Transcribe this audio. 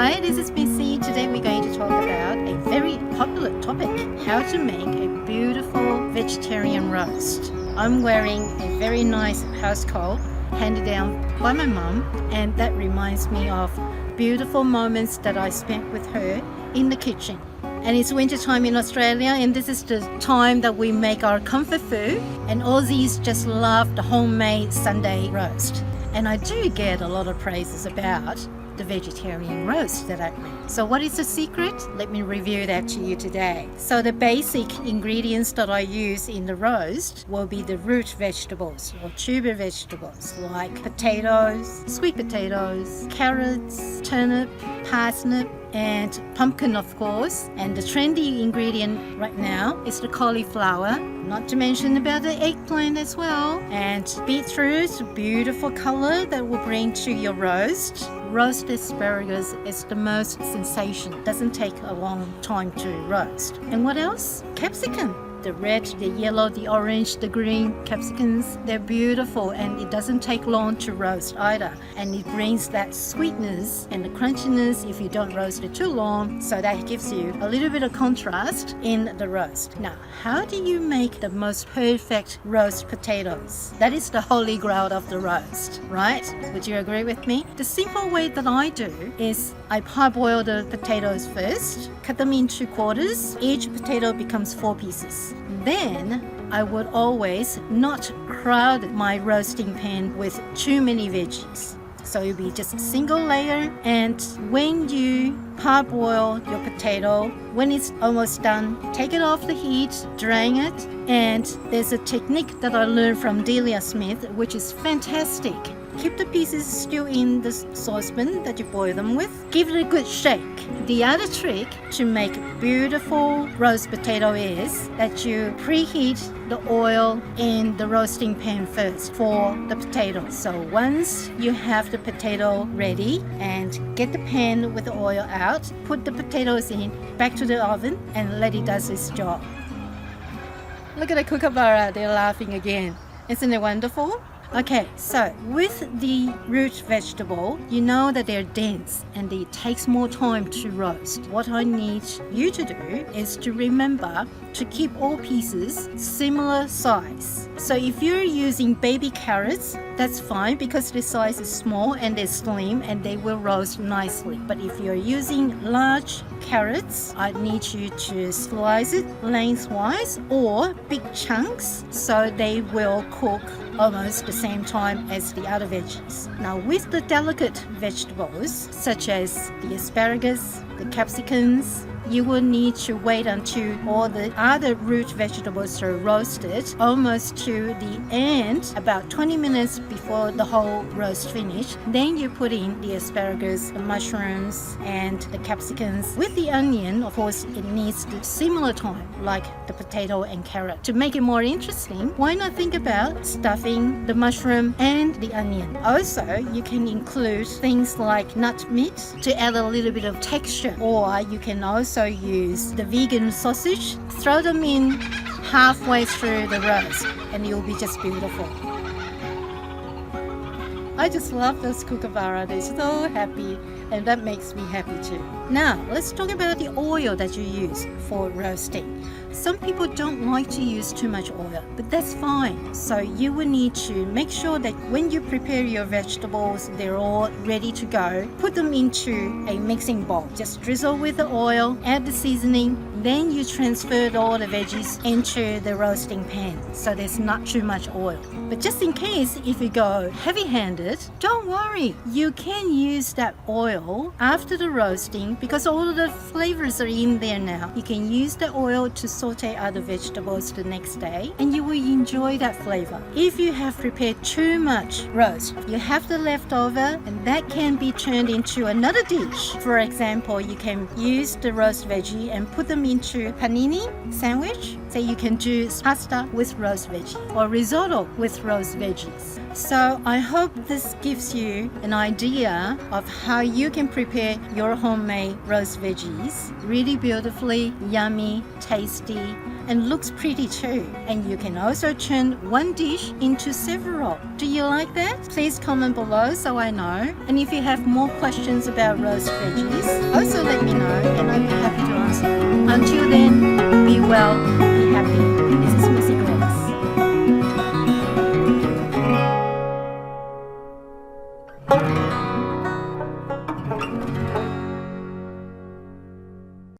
Hi, this is Missy. Today we're going to talk about a very popular topic, how to make a beautiful vegetarian roast. I'm wearing a very nice house coat handed down by my mum, and that reminds me of beautiful moments that I spent with her in the kitchen. And it's winter time in Australia, and this is the time that we make our comfort food, and Aussies just love the homemade Sunday roast. And I do get a lot of praises about the vegetarian roast that I make. So what is the secret? Let me review that to you today. So the basic ingredients that I use in the roast will be the root vegetables or tuber vegetables like potatoes, sweet potatoes, carrots, turnip, parsnip, and pumpkin, of course. And the trendy ingredient right now is the cauliflower, not to mention about the eggplant as well. And beetroot, beautiful color that will bring to your roast. Roast asparagus is the most sensation. Doesn't take a long time to roast. And what else? Capsicum. The red, the yellow, the orange, the green capsicums, they're beautiful, and it doesn't take long to roast either. And it brings that sweetness and the crunchiness if you don't roast it too long. So that gives you a little bit of contrast in the roast. Now, how do you make the most perfect roast potatoes? That is the holy grail of the roast, right? Would you agree with me? The simple way that I do is I parboil the potatoes first, cut them into quarters. Each potato becomes 4 pieces. Then I would always not crowd my roasting pan with too many veggies. So it'll be just a single layer, and when you parboil your potato, when it's almost done, take it off the heat, drain it, and there's a technique that I learned from Delia Smith, which is fantastic. Keep the pieces still in the saucepan that you boil them with. Give it a good shake. The other trick to make beautiful roast potato is that you preheat the oil in the roasting pan first for the potatoes. So once you have the potato ready, and get the pan with the oil out, put the potatoes in, back to the oven, and let it do its job. Look at the kookaburra, they're laughing again. Isn't it wonderful? Okay, so with the root vegetable, you know that they're dense and it takes more time to roast. What I need you to do is to remember to keep all pieces similar size. So if you're using baby carrots, that's fine because the size is small and they're slim and they will roast nicely. But if you're using large carrots, I need you to slice it lengthwise or big chunks so they will cook almost the same time as the other veggies. Now with the delicate vegetables such as the asparagus, the capsicums, you will need to wait until all the other root vegetables are roasted almost to the end, about 20 minutes before the whole roast finish. Then you put in the asparagus, the mushrooms, and the capsicums. With the onion, of course, it needs the similar time like the potato and carrot. To make it more interesting, why not think about stuffing the mushroom and the onion? Also, you can include things like nut meat to add a little bit of texture, or you can also use the vegan sausage. Throw them in halfway through the roast and you'll be just beautiful. I just love those kookaburra. They're so happy, and that makes me happy too. Now, let's talk about the oil that you use for roasting. Some people don't like to use too much oil, but that's fine. So you will need to make sure that when you prepare your vegetables, they're all ready to go. Put them into a mixing bowl. Just drizzle with the oil, add the seasoning, then you transfer all the veggies into the roasting pan, so there's not too much oil. But just in case if you go heavy-handed, don't worry. You can use that oil after the roasting because all of the flavors are in there now. You can use the oil to saute other vegetables the next day, and you will enjoy that flavor. If you have prepared too much roast, you have the leftover, and that can be turned into another dish. For example, you can use the roast veggie and put them into panini sandwich. So you can do pasta with roast veggie or risotto with roast veggies. So I hope this gives you an idea of how you can prepare your homemade roast veggies really beautifully, yummy, tasty, and looks pretty too. And you can also turn one dish into several. Do you like that? Please comment below so I know. And if you have more questions about roast veggies, also let me know and I'll be happy to answer you. Until then, be well, be happy. This is Missy Grace.